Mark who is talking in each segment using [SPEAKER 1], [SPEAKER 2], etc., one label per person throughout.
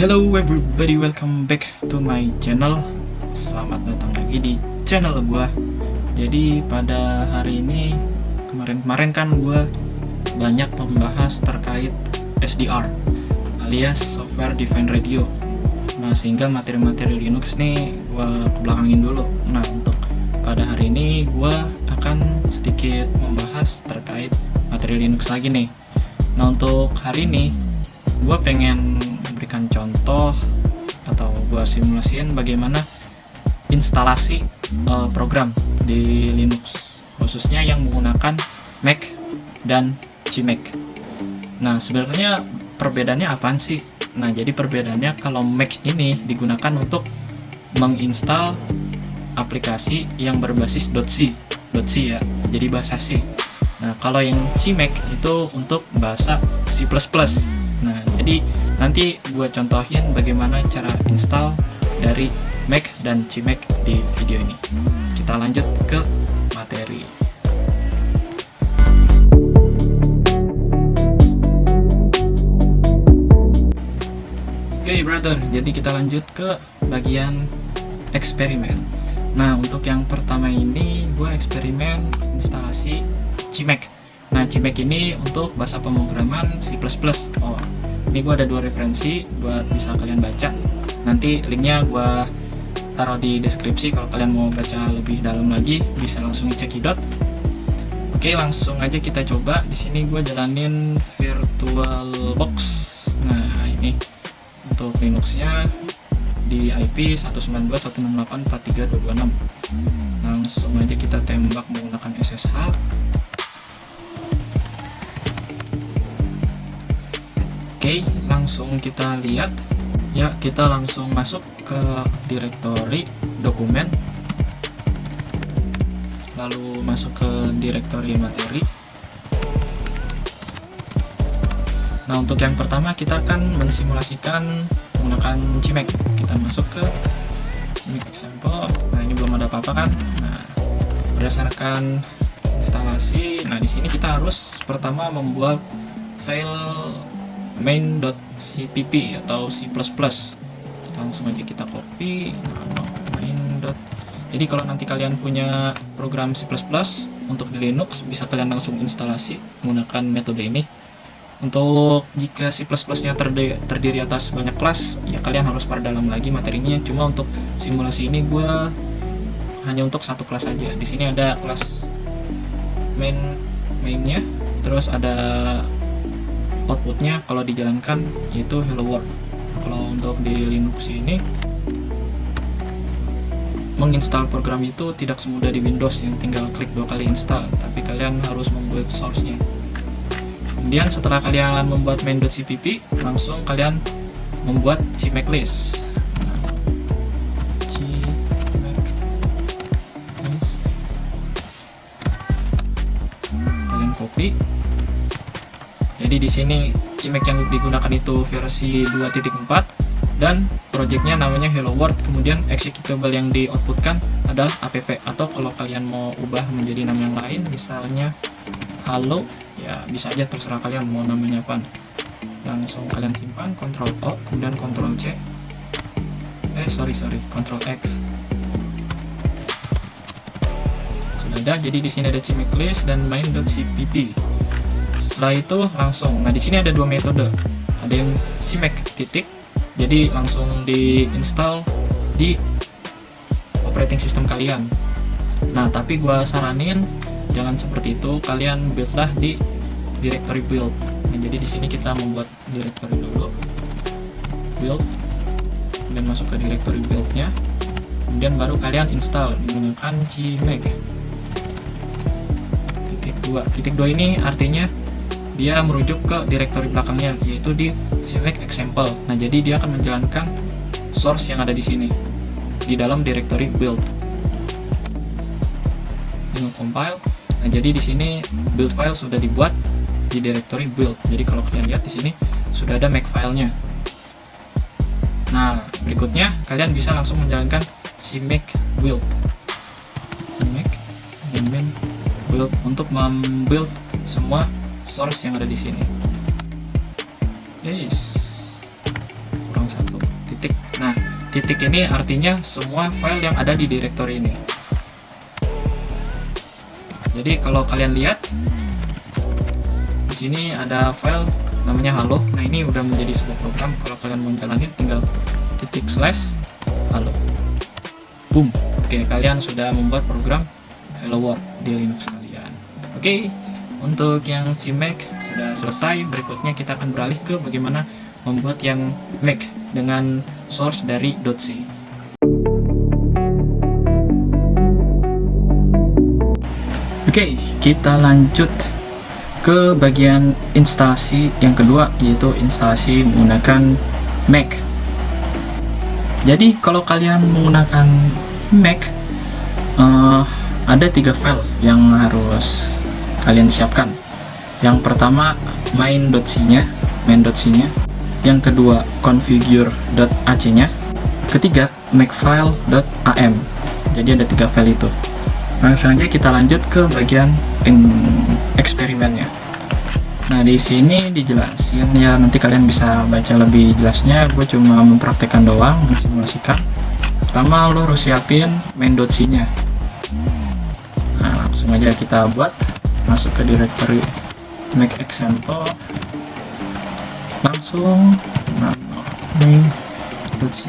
[SPEAKER 1] Hello everybody, welcome back to my channel. Selamat datang lagi di channel gua. Jadi pada hari ini, kemarin kan gua banyak membahas terkait SDR alias Software Defined Radio. Nah, sehingga materi-materi Linux nih gua kebelakangin dulu. Nah, untuk pada hari ini gua akan sedikit membahas terkait materi Linux lagi nih. Nah, untuk hari ini gua pengen memberikan contoh atau gue simulasiin bagaimana instalasi program di Linux, khususnya yang menggunakan Mac dan CMake. Nah, sebenarnya perbedaannya apaan sih? Nah, jadi perbedaannya kalau Mac ini digunakan untuk menginstal aplikasi yang berbasis .c ya, jadi bahasa C. Nah, kalau yang CMake itu untuk bahasa C++. Nah, jadi nanti gue contohin bagaimana cara install dari Mac dan CMake di video ini. Kita lanjut ke materi. Oke, brother, jadi kita lanjut ke bagian eksperimen. Nah, untuk yang pertama ini gue eksperimen instalasi CMake. Nah, CMake ini untuk bahasa pemrograman C++. Oh, ini gue ada dua referensi buat bisa kalian baca. Nanti linknya gue taruh di deskripsi. Kalau kalian mau baca lebih dalam lagi, bisa langsung cekidot. Oke, langsung aja kita coba. Di sini gue jalanin VirtualBox. Nah, ini untuk Linuxnya di IP 192.168.43.226. Langsung aja kita tembak menggunakan SSH. Oke, langsung kita lihat ya, kita langsung masuk ke direktori dokumen, lalu masuk ke direktori materi. Nah, untuk yang pertama kita akan mensimulasikan menggunakan CMake. Kita masuk ke CMake example. Nah, ini belum ada apa-apa kan. Nah, berdasarkan instalasi, nah di sini kita harus pertama membuat file main.cpp atau C++. Langsung aja kita copy. Jadi kalau nanti kalian punya program C++ untuk di Linux, bisa kalian langsung instalasi menggunakan metode ini. Untuk jika C++ nya terdiri atas banyak kelas, ya kalian harus perdalam lagi materinya. Cuma untuk simulasi ini gue hanya untuk satu kelas aja. Di sini ada kelas mainnya, terus ada outputnya kalau dijalankan yaitu hello world. Kalau untuk di Linux ini menginstal program itu tidak semudah di Windows yang tinggal klik 2 kali install, tapi kalian harus membuat source-nya. Kemudian setelah kalian membuat main.cpp, langsung kalian membuat CMake list. Kalian copy. Jadi di sini CMake yang digunakan itu versi 2.4 dan projectnya namanya Hello World. Kemudian executable yang di outputkan adalah app, atau kalau kalian mau ubah menjadi nama yang lain, misalnya Halo, ya bisa aja, terserah kalian mau namanya apa. Langsung kalian simpan, Ctrl O, kemudian Ctrl C. Ctrl X. Sudah ada. Jadi di sini ada CMake list dan main.cpp. Setelah itu langsung, nah di sini ada dua metode, ada yang CMake titik, jadi langsung diinstal di operating system kalian. Nah, tapi gua saranin jangan seperti itu, kalian buildlah di directory build. Nah, jadi di sini kita membuat directory dulu, build, kemudian masuk ke directory buildnya, kemudian baru kalian install menggunakan CMake. Titik 2 ini artinya dia merujuk ke direktori belakangnya, yaitu di CMake example. Nah, jadi dia akan menjalankan source yang ada di sini di dalam direktori build. Ini compile. Nah, jadi di sini build file sudah dibuat di direktori build. Jadi kalau kalian lihat di sini sudah ada make filenya. Nah, berikutnya kalian bisa langsung menjalankan CMake build. CMake build untuk membuild semua source yang ada di sini. Yes, kurang satu. titik. Nah, titik ini artinya semua file yang ada di directory ini. Jadi kalau kalian lihat di sini ada file namanya halo. Nah, ini udah menjadi sebuah program. Kalau kalian mau jalanin tinggal titik slash halo. Boom. Oke, kalian sudah membuat program Hello World di Linux kalian. Oke, untuk yang si Mac sudah selesai. Berikutnya kita akan beralih ke bagaimana membuat yang Mac dengan source dari .c. Oke, kita lanjut ke bagian instalasi yang kedua, yaitu instalasi menggunakan Mac. Jadi kalau kalian menggunakan Mac, ada 3 file yang harus kalian siapkan. Yang pertama main.c-nya, yang kedua configure.ac-nya, ketiga makefile.am. Jadi ada 3 file itu. Langsung aja kita lanjut ke bagian eksperimennya. Nah, di sini dijelasin ya, nanti kalian bisa baca lebih jelasnya. Gue cuma mempraktekkan doang, mensimulasikan. Pertama lo harus siapin main.c-nya. Nah, langsung aja kita buat, masuk ke directory make example, langsung main.c,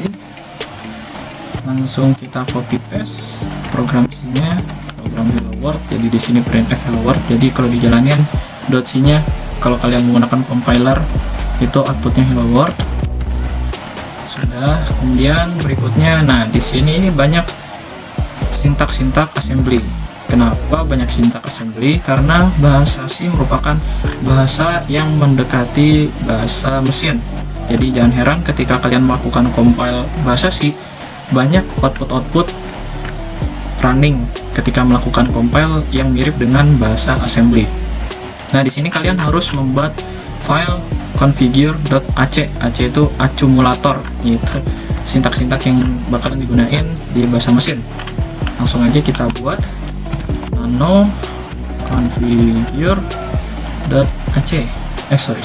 [SPEAKER 1] langsung kita copy paste program C-nya, program Hello World. Jadi di sini printf Hello World. Jadi kalau dijalanin .c-nya, kalau kalian menggunakan compiler itu outputnya Hello World. Sudah. Kemudian berikutnya, nah di sini ini banyak sintak-sintak assembly. Kenapa banyak sintak assembly? Karena bahasa C merupakan bahasa yang mendekati bahasa mesin. Jadi jangan heran ketika kalian melakukan compile bahasa C, banyak output running ketika melakukan compile yang mirip dengan bahasa assembly. Nah, di sini kalian harus membuat file configure.ac. AC itu akumulator, itu sintak-sintak yang bakalan digunain di bahasa mesin. Langsung aja kita buat nano configure.ac. Sorry.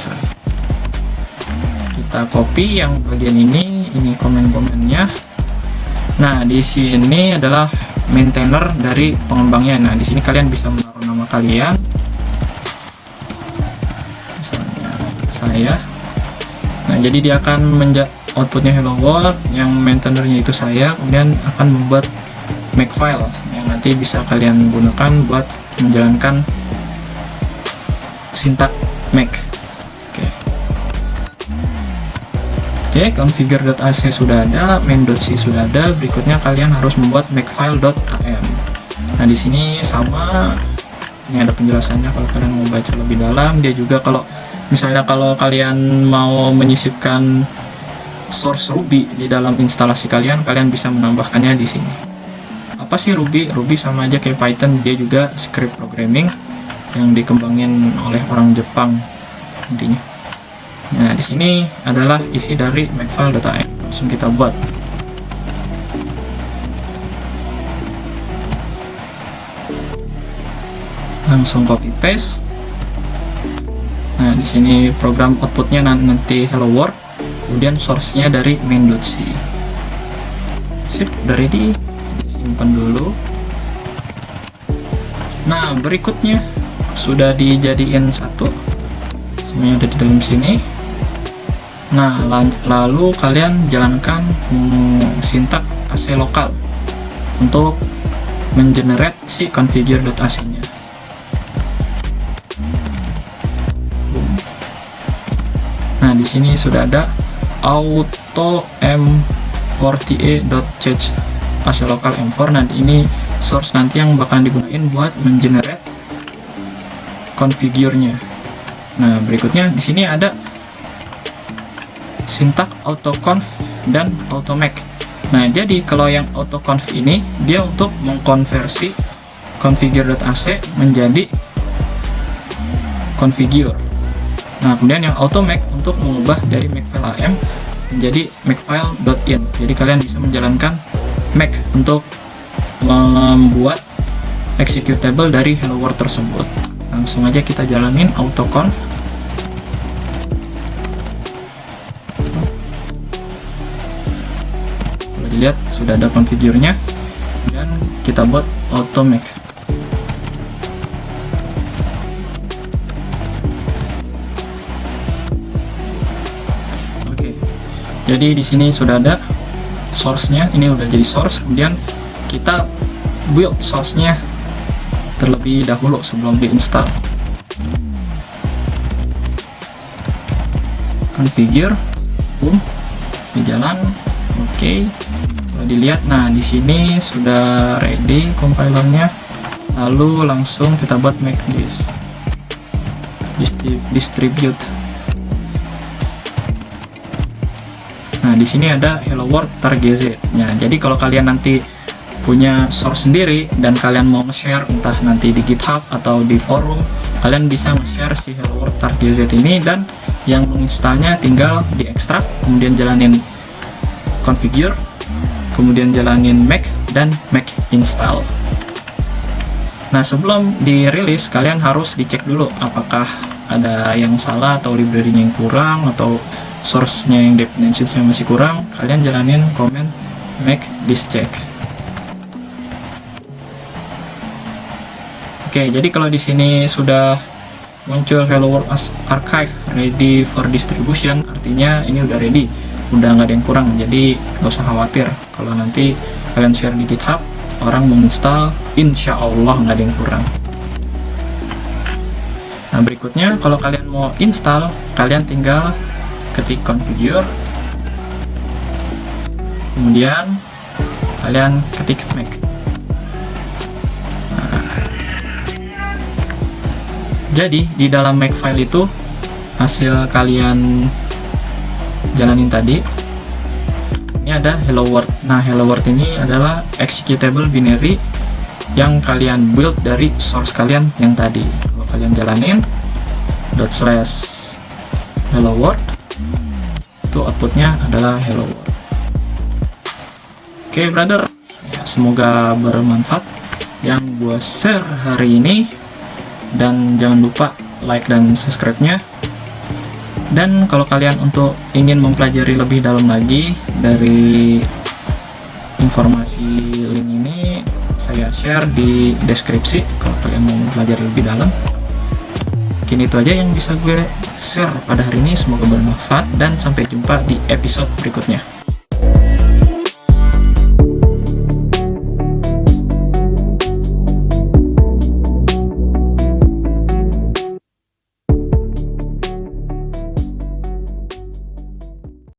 [SPEAKER 1] Kita copy yang bagian ini komen-komennya. Nah, di sini adalah maintainer dari pengembangnya. Nah, di sini kalian bisa menaruh nama kalian. Misalnya saya. Nah, jadi dia akan outputnya Hello World, yang maintainernya itu saya, kemudian akan membuat makefile yang nanti bisa kalian gunakan buat menjalankan sintak Mac. Oke, configure.ac sudah ada, main.c sudah ada. Berikutnya kalian harus membuat makefile.am. Nah, di sini sama, ini ada penjelasannya kalau kalian mau baca lebih dalam. Dia juga kalau misalnya kalau kalian mau menyisipkan source Ruby di dalam instalasi kalian bisa menambahkannya di sini. Apa sih Ruby? Ruby sama aja kayak Python, dia juga script programming yang dikembangin oleh orang Jepang intinya. Nah, di sini adalah isi dari makefile.am. Langsung kita buat. Langsung copy paste. Nah, di sini program outputnya nanti Hello World, kemudian source-nya dari main.c. Sip, udah ready. Disimpan dulu. Nah, berikutnya sudah dijadiin satu. Semuanya ada di dalam sini. Nah, lalu kalian jalankan sintak AC lokal untuk mengenerate si configure.ac-nya. Nah, di sini sudah ada auto m40a.change AC lokal m4. Nah, ini source nanti yang bakalan digunain buat mengenerate configure-nya. Nah, berikutnya di sini ada sintak autoconf dan automake. Nah, jadi kalau yang autoconf ini dia untuk mengkonversi configure.ac menjadi configure. Nah, kemudian yang automake untuk mengubah dari makefile.am menjadi makefile.in. Jadi kalian bisa menjalankan make untuk membuat executable dari Hello World tersebut. Langsung aja kita jalanin autoconf. dilihat sudah ada configure-nya, dan kita buat auto make. Oke, jadi di sini sudah ada source-nya, ini udah jadi source. Kemudian kita build source-nya terlebih dahulu sebelum diinstal. Configure, boom, di jalan. Oke, kalau dilihat, nah di sini sudah ready compilernya. Lalu langsung kita buat make this distribute. Nah di sini ada hello world tar.gz. Nah jadi kalau kalian nanti punya source sendiri dan kalian mau nge-share entah nanti di GitHub atau di forum, kalian bisa nge-share si hello world tar.gz ini, dan yang menginstalnya tinggal diekstrak, kemudian jalanin configure, kemudian jalanin make, dan make install. Nah sebelum dirilis kalian harus dicek dulu apakah ada yang salah atau library-nya yang kurang atau source-nya yang dependencies-nya masih kurang. Kalian jalanin command make this check. Oke, jadi kalau di sini sudah muncul hello world archive ready for distribution, artinya ini udah ready, udah nggak ada yang kurang. Jadi nggak usah khawatir kalau nanti kalian share di GitHub, orang mau install, insya Allah nggak ada yang kurang. Nah berikutnya, kalau kalian mau install, kalian tinggal ketik configure, kemudian kalian ketik make. Jadi di dalam make file itu hasil kalian jalanin tadi, ini ada hello world. Nah hello world ini adalah executable binary yang kalian build dari source kalian yang tadi. Kalau kalian jalanin ./hello world, itu outputnya adalah hello world. Oke brother, ya, semoga bermanfaat yang gue share hari ini. Dan jangan lupa like dan subscribe-nya. Dan kalau kalian untuk ingin mempelajari lebih dalam lagi dari informasi link ini, saya share di deskripsi kalau kalian mau mempelajari lebih dalam. Mungkin itu aja yang bisa gue share pada hari ini, semoga bermanfaat dan sampai jumpa di episode berikutnya.